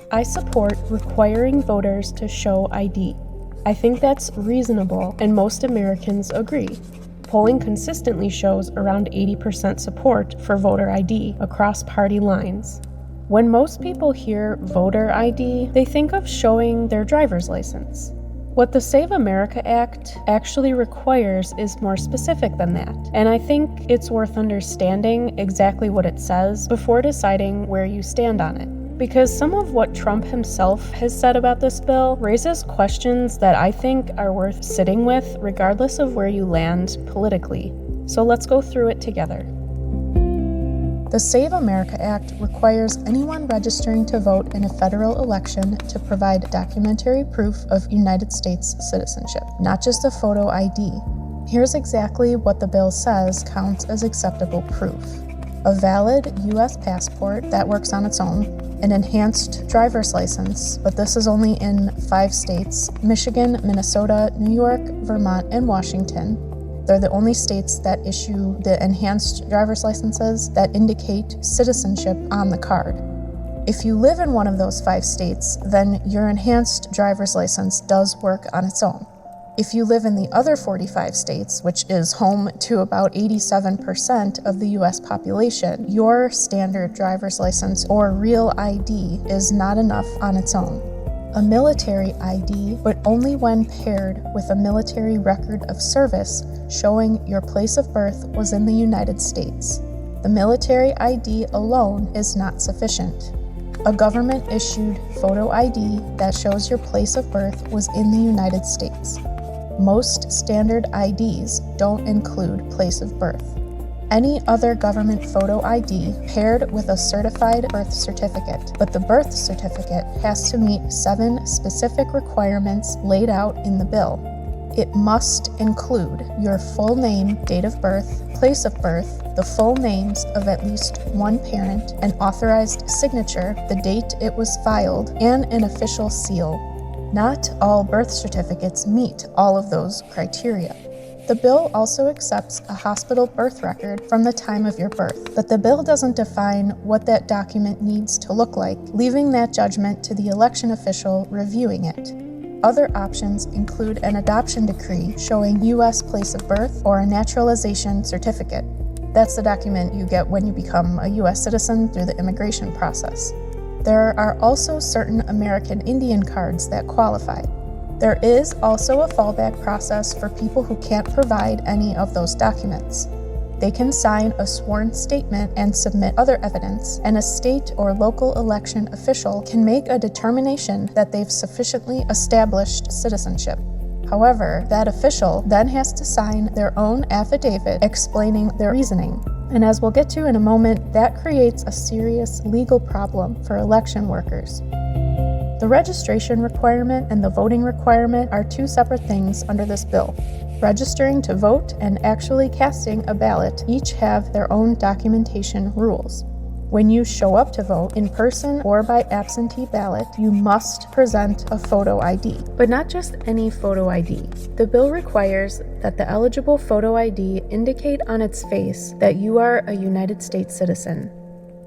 I support requiring voters to show ID. I think that's reasonable, and most Americans agree. Polling consistently shows around 80% support for voter ID across party lines. When most people hear voter ID, they think of showing their driver's license. What the Save America Act actually requires is more specific than that, and I think it's worth understanding exactly what it says before deciding where you stand on it. Because some of what Trump himself has said about this bill raises questions that I think are worth sitting with regardless of where you land politically. So let's go through it together. The Save America Act requires anyone registering to vote in a federal election to provide documentary proof of United States citizenship, not just a photo ID. Here's exactly what the bill says counts as acceptable proof. A valid U.S. passport that works on its own, an enhanced driver's license, but this is only in 5 states: Michigan, Minnesota, New York, Vermont, and Washington. They're the only states that issue the enhanced driver's licenses that indicate citizenship on the card. If you live in one of those 5 states, then your enhanced driver's license does work on its own. If you live in the other 45 states, which is home to about 87% of the US population, your standard driver's license or real ID is not enough on its own. A military ID, but only when paired with a military record of service showing your place of birth was in the United States. The military ID alone is not sufficient. A government-issued photo ID that shows your place of birth was in the United States. Most standard IDs don't include place of birth. Any other government photo ID paired with a certified birth certificate, but the birth certificate has to meet 7 specific requirements laid out in the bill. It must include your full name, date of birth, place of birth, the full names of at least one parent, an authorized signature, the date it was filed, and an official seal. Not all birth certificates meet all of those criteria. The bill also accepts a hospital birth record from the time of your birth, but the bill doesn't define what that document needs to look like, leaving that judgment to the election official reviewing it. Other options include an adoption decree showing U.S. place of birth or a naturalization certificate. That's the document you get when you become a U.S. citizen through the immigration process. There are also certain American Indian cards that qualify. There is also a fallback process for people who can't provide any of those documents. They can sign a sworn statement and submit other evidence, and a state or local election official can make a determination that they've sufficiently established citizenship. However, that official then has to sign their own affidavit explaining their reasoning. And as we'll get to in a moment, that creates a serious legal problem for election workers. The registration requirement and the voting requirement are 2 separate things under this bill. Registering to vote and actually casting a ballot each have their own documentation rules. When you show up to vote in person or by absentee ballot, you must present a photo ID. But not just any photo ID. The bill requires that the eligible photo ID indicate on its face that you are a United States citizen.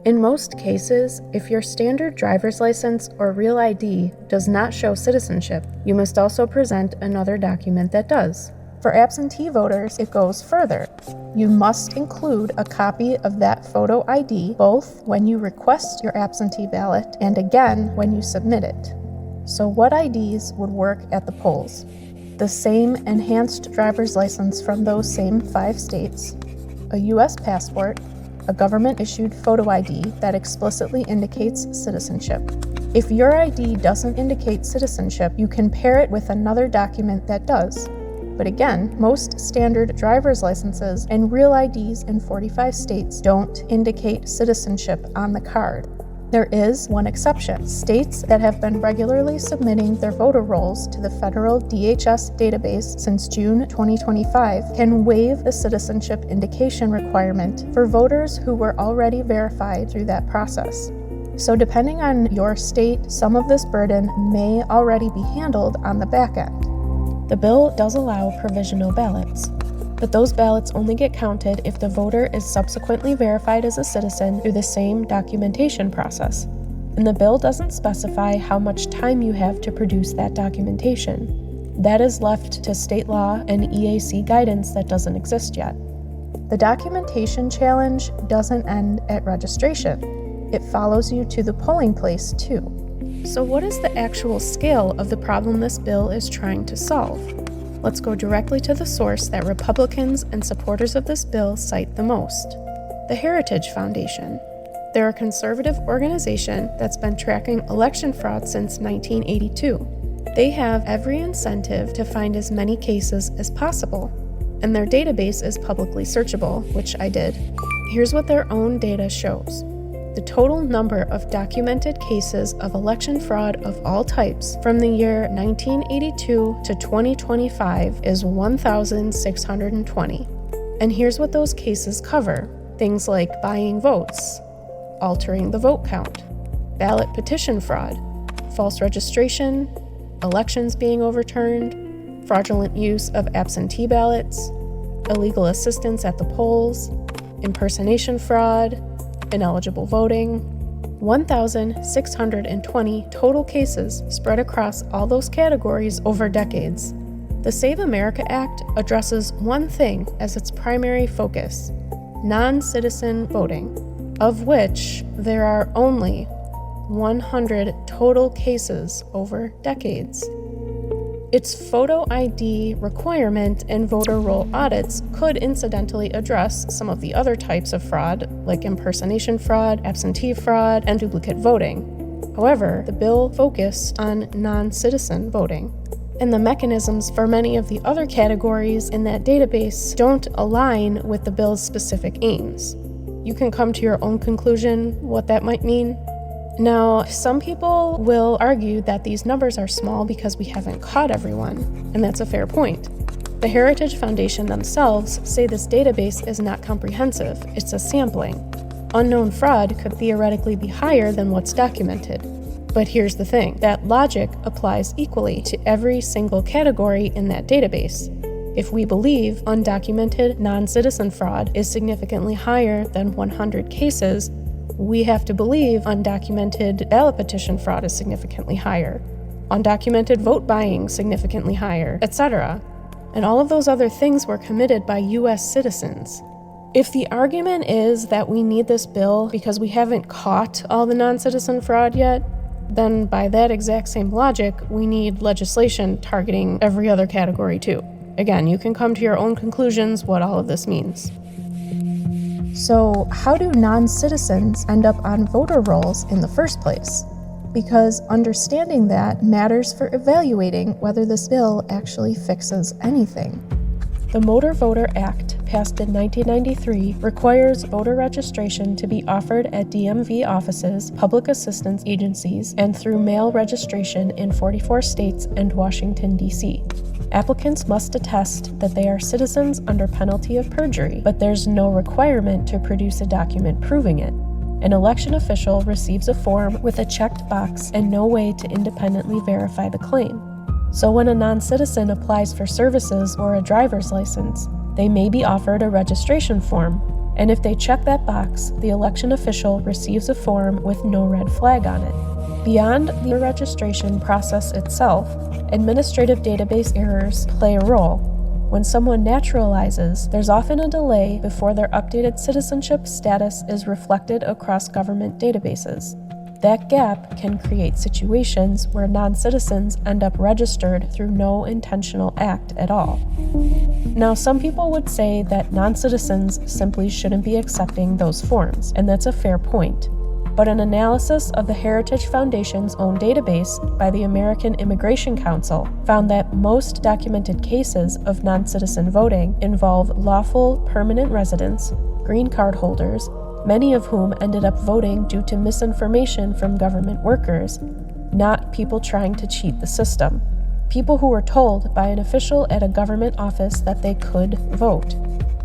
In most cases, if your standard driver's license or real ID does not show citizenship, you must also present another document that does. For absentee voters, it goes further. You must include a copy of that photo ID both when you request your absentee ballot and again when you submit it. So what IDs would work at the polls? The same enhanced driver's license from those same 5 states, a U.S. passport, a government-issued photo ID that explicitly indicates citizenship. If your ID doesn't indicate citizenship, you can pair it with another document that does. But again, most standard driver's licenses and real IDs in 45 states don't indicate citizenship on the card. There is one exception. States that have been regularly submitting their voter rolls to the federal DHS database since June 2025 can waive the citizenship indication requirement for voters who were already verified through that process. So depending on your state, some of this burden may already be handled on the back end. The bill does allow provisional ballots, but those ballots only get counted if the voter is subsequently verified as a citizen through the same documentation process. and the bill doesn't specify how much time you have to produce that documentation. That is left to state law and EAC guidance that doesn't exist yet. The documentation challenge doesn't end at registration. It follows you to the polling place, too. So what is the actual scale of the problem this bill is trying to solve? Let's go directly to the source that Republicans and supporters of this bill cite the most: the Heritage Foundation. They're a conservative organization that's been tracking election fraud since 1982. They have every incentive to find as many cases as possible, and their database is publicly searchable, which I did. Here's what their own data shows. The total number of documented cases of election fraud of all types from the year 1982 to 2025 is 1,620. And here's what those cases cover. Things like buying votes, altering the vote count, ballot petition fraud, false registration, elections being overturned, fraudulent use of absentee ballots, illegal assistance at the polls, impersonation fraud, ineligible voting. 1,620 total cases spread across all those categories over decades. The Save America Act addresses one thing as its primary focus: non-citizen voting, of which there are only 100 total cases over decades. Its photo ID requirement and voter roll audits could incidentally address some of the other types of fraud, like impersonation fraud, absentee fraud, and duplicate voting. However, the bill focused on non-citizen voting, and the mechanisms for many of the other categories in that database don't align with the bill's specific aims. You can come to your own conclusion what that might mean. Now, some people will argue that these numbers are small because we haven't caught everyone, and that's a fair point. The Heritage Foundation themselves say this database is not comprehensive, it's a sampling. Unknown fraud could theoretically be higher than what's documented. But here's the thing, that logic applies equally to every single category in that database. If we believe undocumented non-citizen fraud is significantly higher than 100 cases, we have to believe undocumented ballot petition fraud is significantly higher, undocumented vote buying significantly higher, etc. And all of those other things were committed by U.S. citizens. If the argument is that we need this bill because we haven't caught all the non-citizen fraud yet, then by that exact same logic, we need legislation targeting every other category too. Again, you can come to your own conclusions what all of this means. So, how do non-citizens end up on voter rolls in the first place? Because understanding that matters for evaluating whether this bill actually fixes anything. The Motor Voter Act, passed in 1993, requires voter registration to be offered at DMV offices, public assistance agencies, and through mail registration in 44 states and Washington, D.C. Applicants must attest that they are citizens under penalty of perjury, but there's no requirement to produce a document proving it. An election official receives a form with a checked box and no way to independently verify the claim. So when a non-citizen applies for services or a driver's license, they may be offered a registration form, and if they check that box, the election official receives a form with no red flag on it. Beyond the registration process itself, administrative database errors play a role. When someone naturalizes, there's often a delay before their updated citizenship status is reflected across government databases. That gap can create situations where non-citizens end up registered through no intentional act at all. Now, some people would say that non-citizens simply shouldn't be accepting those forms, and that's a fair point. But an analysis of the Heritage Foundation's own database by the American Immigration Council found that most documented cases of non-citizen voting involve lawful permanent residents, green card holders, many of whom ended up voting due to misinformation from government workers, not people trying to cheat the system. People who were told by an official at a government office that they could vote.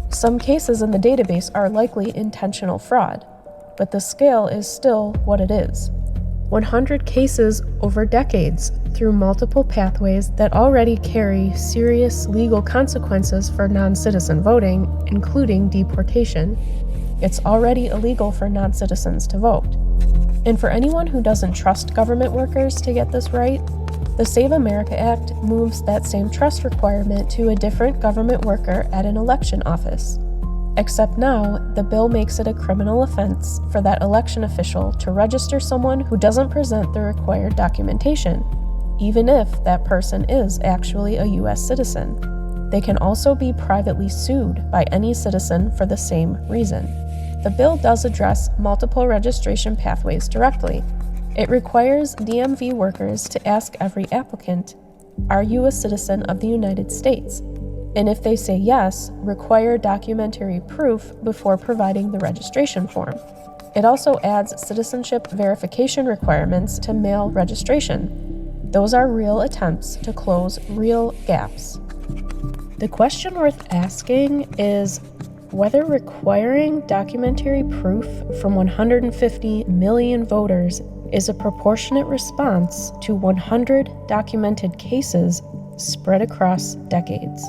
Some cases in the database are likely intentional fraud, but the scale is still what it is. 100 cases over decades through multiple pathways that already carry serious legal consequences for non-citizen voting, including deportation. It's already illegal for non-citizens to vote. And for anyone who doesn't trust government workers to get this right, the Save America Act moves that same trust requirement to a different government worker at an election office. Except now, the bill makes it a criminal offense for that election official to register someone who doesn't present the required documentation, even if that person is actually a U.S. citizen. They can also be privately sued by any citizen for the same reason. The bill does address multiple registration pathways directly. It requires DMV workers to ask every applicant, "Are you a citizen of the United States?" And if they say yes, require documentary proof before providing the registration form. It also adds citizenship verification requirements to mail registration. Those are real attempts to close real gaps. The question worth asking is whether requiring documentary proof from 150 million voters is a proportionate response to 100 documented cases spread across decades.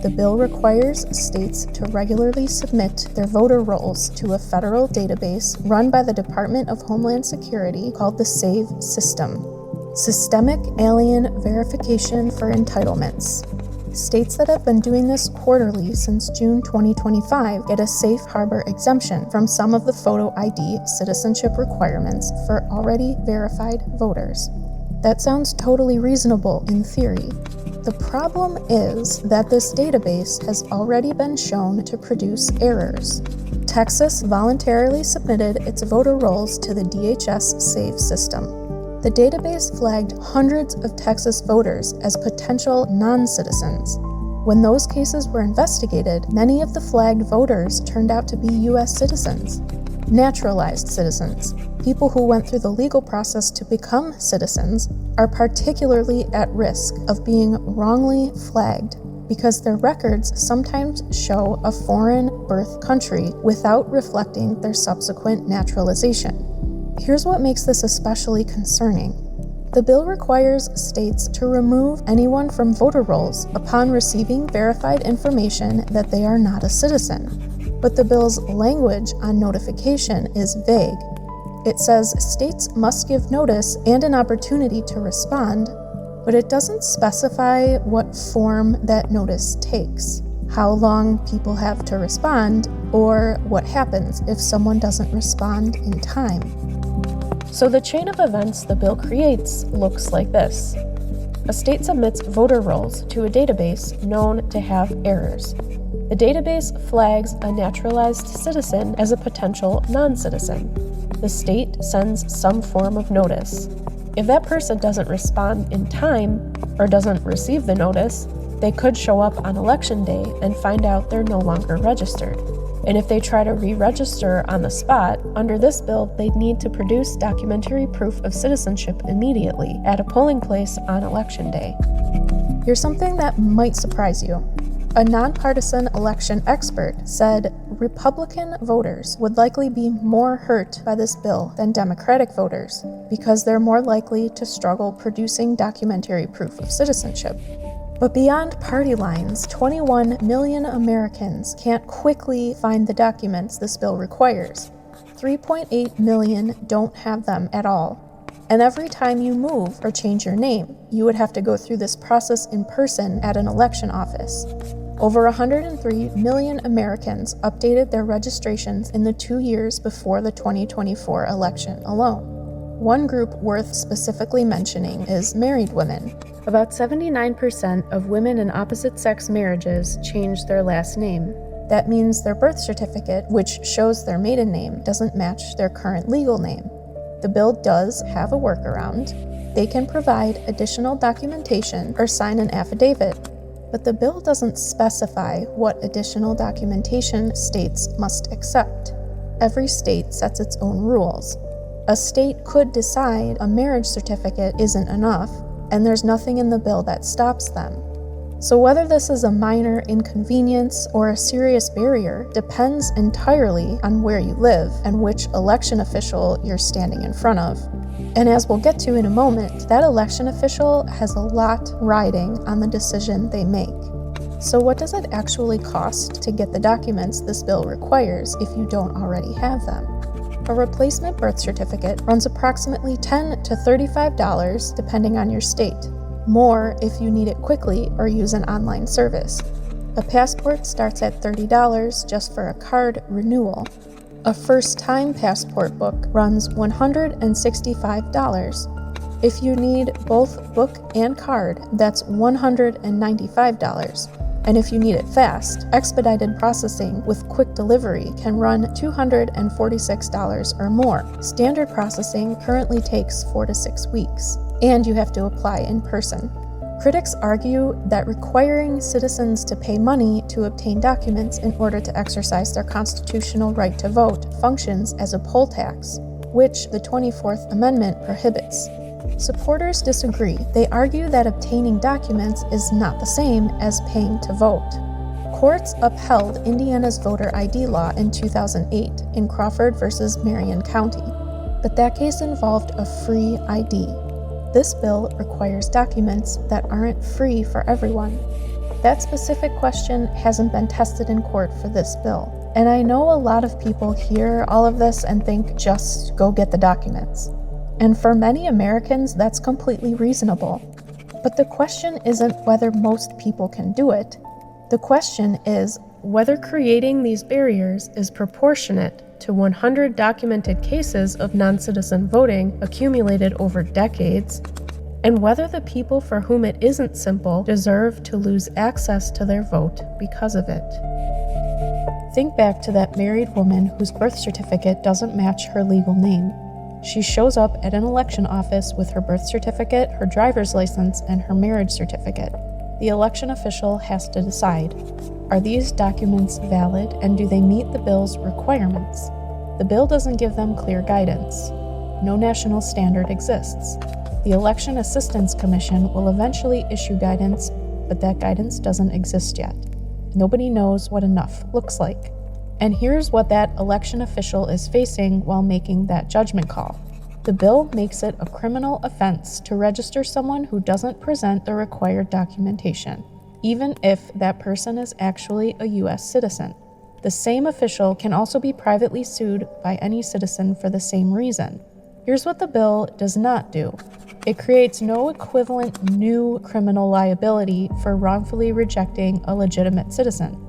The bill requires states to regularly submit their voter rolls to a federal database run by the Department of Homeland Security called the SAVE system, Systemic Alien Verification for Entitlements. States that have been doing this quarterly since June 2025 get a safe harbor exemption from some of the photo ID citizenship requirements for already verified voters. That sounds totally reasonable in theory. The problem is that this database has already been shown to produce errors. Texas voluntarily submitted its voter rolls to the DHS SAVE system. The database flagged hundreds of Texas voters as potential non-citizens. When those cases were investigated, many of the flagged voters turned out to be U.S. citizens, naturalized citizens. People who went through the legal process to become citizens are particularly at risk of being wrongly flagged because their records sometimes show a foreign birth country without reflecting their subsequent naturalization. Here's what makes this especially concerning. The bill requires states to remove anyone from voter rolls upon receiving verified information that they are not a citizen. But the bill's language on notification is vague. It says states must give notice and an opportunity to respond, but it doesn't specify what form that notice takes, how long people have to respond, or what happens if someone doesn't respond in time. So the chain of events the bill creates looks like this. A state submits voter rolls to a database known to have errors. The database flags a naturalized citizen as a potential non-citizen. The state sends some form of notice. If that person doesn't respond in time or doesn't receive the notice, they could show up on election day and find out they're no longer registered. And if they try to re-register on the spot, under this bill, they'd need to produce documentary proof of citizenship immediately at a polling place on election day. Here's something that might surprise you. A nonpartisan election expert said Republican voters would likely be more hurt by this bill than Democratic voters because they're more likely to struggle producing documentary proof of citizenship. But beyond party lines, 21 million Americans can't quickly find the documents this bill requires. 3.8 million don't have them at all. And every time you move or change your name, you would have to go through this process in person at an election office. Over 103 million Americans updated their registrations in the 2 years before the 2024 election alone. One group worth specifically mentioning is married women. About 79% of women in opposite-sex marriages change their last name. That means their birth certificate, which shows their maiden name, doesn't match their current legal name. The bill does have a workaround. They can provide additional documentation or sign an affidavit, but the bill doesn't specify what additional documentation states must accept. Every state sets its own rules. A state could decide a marriage certificate isn't enough, and there's nothing in the bill that stops them. So whether this is a minor inconvenience or a serious barrier depends entirely on where you live and which election official you're standing in front of. And as we'll get to in a moment, that election official has a lot riding on the decision they make. So what does it actually cost to get the documents this bill requires if you don't already have them? A replacement birth certificate runs approximately $10 to $35 depending on your state, more if you need it quickly or use an online service. A passport starts at $30 just for a card renewal. A first-time passport book runs $165. If you need both book and card, that's $195. And if you need it fast, expedited processing with quick delivery can run $246 or more. Standard processing currently takes 4 to 6 weeks, and you have to apply in person. Critics argue that requiring citizens to pay money to obtain documents in order to exercise their constitutional right to vote functions as a poll tax, which the 24th Amendment prohibits. Supporters disagree. They argue that obtaining documents is not the same as paying to vote. Courts upheld Indiana's voter ID law in 2008 in Crawford versus Marion County, but that case involved a free ID. This bill requires documents that aren't free for everyone. That specific question hasn't been tested in court for this bill, and I know a lot of people hear all of this and think just go get the documents. And for many Americans, that's completely reasonable. But the question isn't whether most people can do it. The question is whether creating these barriers is proportionate to 100 documented cases of non-citizen voting accumulated over decades, and whether the people for whom it isn't simple deserve to lose access to their vote because of it. Think back to that married woman whose birth certificate doesn't match her legal name. She shows up at an election office with her birth certificate, her driver's license, and her marriage certificate. The election official has to decide, are these documents valid and do they meet the bill's requirements? The bill doesn't give them clear guidance. No national standard exists. The Election Assistance Commission will eventually issue guidance, but that guidance doesn't exist yet. Nobody knows what enough looks like. And here's what that election official is facing while making that judgment call. The bill makes it a criminal offense to register someone who doesn't present the required documentation, even if that person is actually a U.S. citizen. The same official can also be privately sued by any citizen for the same reason. Here's what the bill does not do. It creates no equivalent new criminal liability for wrongfully rejecting a legitimate citizen.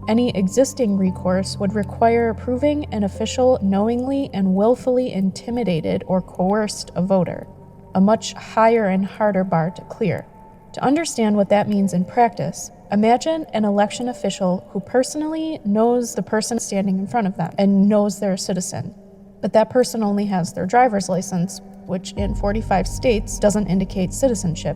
Any existing recourse would require proving an official knowingly and willfully intimidated or coerced a voter, a much higher and harder bar to clear. To understand what that means in practice, imagine an election official who personally knows the person standing in front of them and knows they're a citizen, but that person only has their driver's license, which in 45 states doesn't indicate citizenship.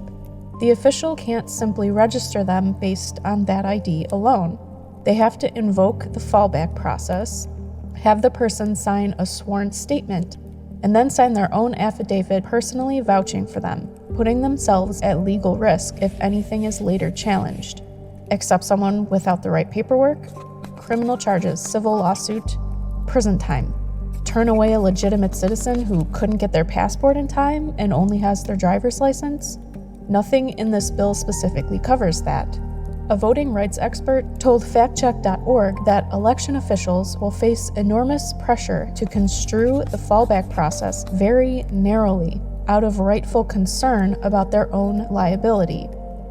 The official can't simply register them based on that ID alone. They have to invoke the fallback process, have the person sign a sworn statement, and then sign their own affidavit personally vouching for them, putting themselves at legal risk if anything is later challenged. Accept someone without the right paperwork? Criminal charges, civil lawsuit, prison time. Turn away a legitimate citizen who couldn't get their passport in time and only has their driver's license? Nothing in this bill specifically covers that. A voting rights expert told factcheck.org that election officials will face enormous pressure to construe the fallback process very narrowly out of rightful concern about their own liability.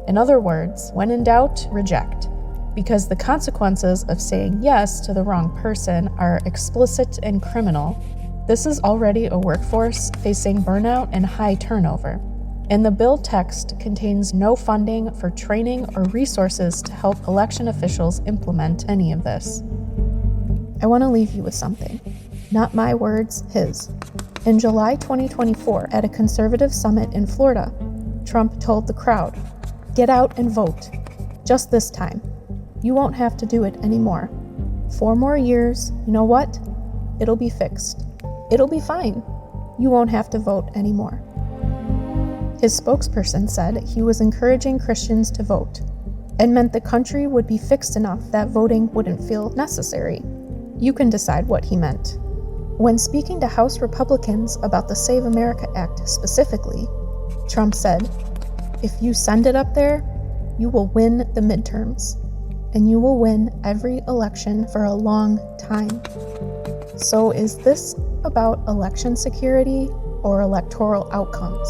In other words, when in doubt, reject, because the consequences of saying yes to the wrong person are explicit and criminal. This is already a workforce facing burnout and high turnover. And the bill text contains no funding for training or resources to help election officials implement any of this. I want to leave you with something. Not my words, his. In July 2024, at a conservative summit in Florida, Trump told the crowd, "Get out and vote. Just this time. You won't have to do it anymore. 4 more years, you know what? It'll be fixed. It'll be fine. You won't have to vote anymore." His spokesperson said he was encouraging Christians to vote and meant the country would be fixed enough that voting wouldn't feel necessary. You can decide what he meant. When speaking to House Republicans about the Save America Act specifically, Trump said, "If you send it up there, you will win the midterms. and you will win every election for a long time. So is this about election security or electoral outcomes?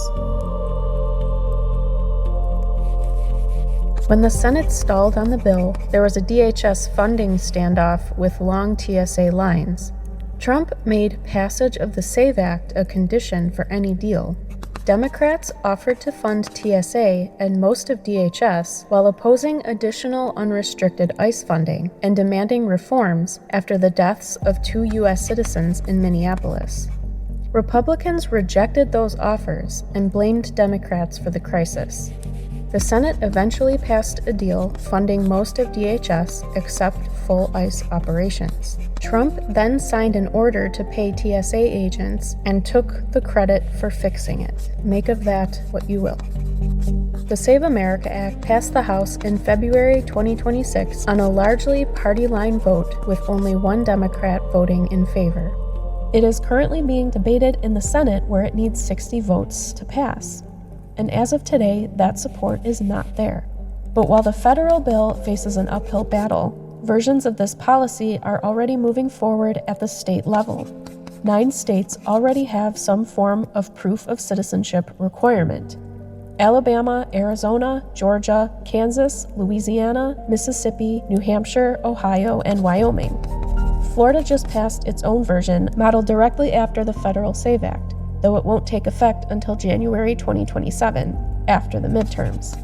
When the Senate stalled on the bill, there was a DHS funding standoff with long TSA lines. Trump made passage of the SAVE Act a condition for any deal. Democrats offered to fund TSA and most of DHS while opposing additional unrestricted ICE funding and demanding reforms after the deaths of 2 U.S. citizens in Minneapolis. Republicans rejected those offers and blamed Democrats for the crisis. The Senate eventually passed a deal funding most of DHS except full ICE operations. Trump then signed an order to pay TSA agents and took the credit for fixing it. Make of that what you will. The Save America Act passed the House in February 2026 on a largely party-line vote with only one Democrat voting in favor. It is currently being debated in the Senate where it needs 60 votes to pass. And as of today, that support is not there. But while the federal bill faces an uphill battle, versions of this policy are already moving forward at the state level. 9 states already have some form of proof of citizenship requirement: Alabama, Arizona, Georgia, Kansas, Louisiana, Mississippi, New Hampshire, Ohio, and Wyoming. Florida just passed its own version, modeled directly after the federal SAVE Act, though it won't take effect until January 2027, after the midterms.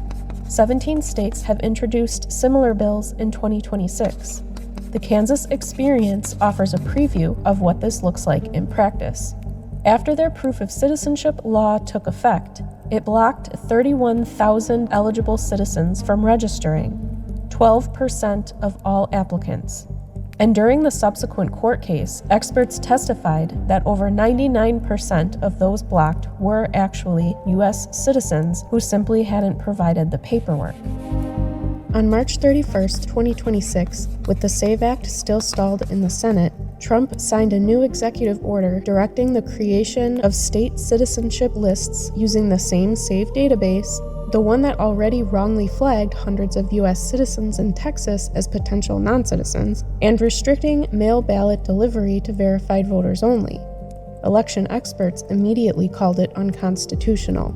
17 states have introduced similar bills in 2026. The Kansas experience offers a preview of what this looks like in practice. After their proof of citizenship law took effect, it blocked 31,000 eligible citizens from registering, 12% of all applicants. And during the subsequent court case, experts testified that over 99% of those blocked were actually U.S. citizens who simply hadn't provided the paperwork. On March 31st, 2026, with the SAVE Act still stalled in the Senate, Trump signed a new executive order directing the creation of state citizenship lists using the same SAVE database, the one that already wrongly flagged hundreds of U.S. citizens in Texas as potential non-citizens, and restricting mail ballot delivery to verified voters only. Election experts immediately called it unconstitutional.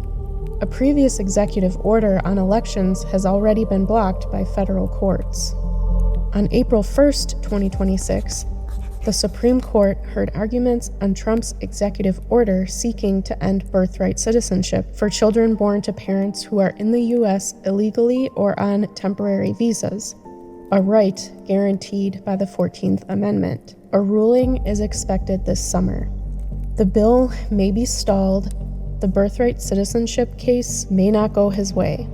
A previous executive order on elections has already been blocked by federal courts. On April 1st, 2026, the Supreme Court heard arguments on Trump's executive order seeking to end birthright citizenship for children born to parents who are in the U.S. illegally or on temporary visas, a right guaranteed by the 14th Amendment. A ruling is expected this summer. The bill may be stalled, the birthright citizenship case may not go his way,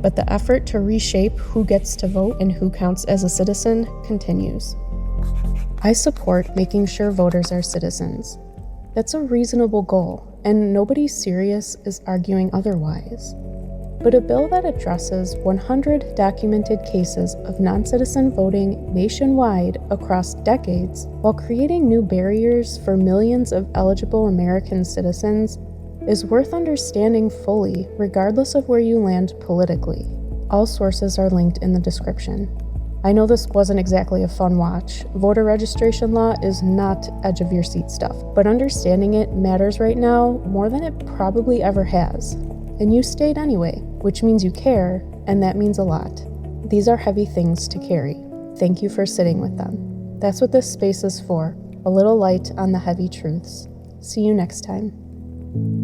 but the effort to reshape who gets to vote and who counts as a citizen continues. I support making sure voters are citizens. That's a reasonable goal, and nobody serious is arguing otherwise. But a bill that addresses 100 documented cases of non-citizen voting nationwide across decades while creating new barriers for millions of eligible American citizens is worth understanding fully, regardless of where you land politically. All sources are linked in the description. I know this wasn't exactly a fun watch. Voter registration law is not edge-of-your-seat stuff, but understanding it matters right now more than it probably ever has. And you stayed anyway, which means you care, and that means a lot. These are heavy things to carry. Thank you for sitting with them. That's what this space is for, a little light on the heavy truths. See you next time.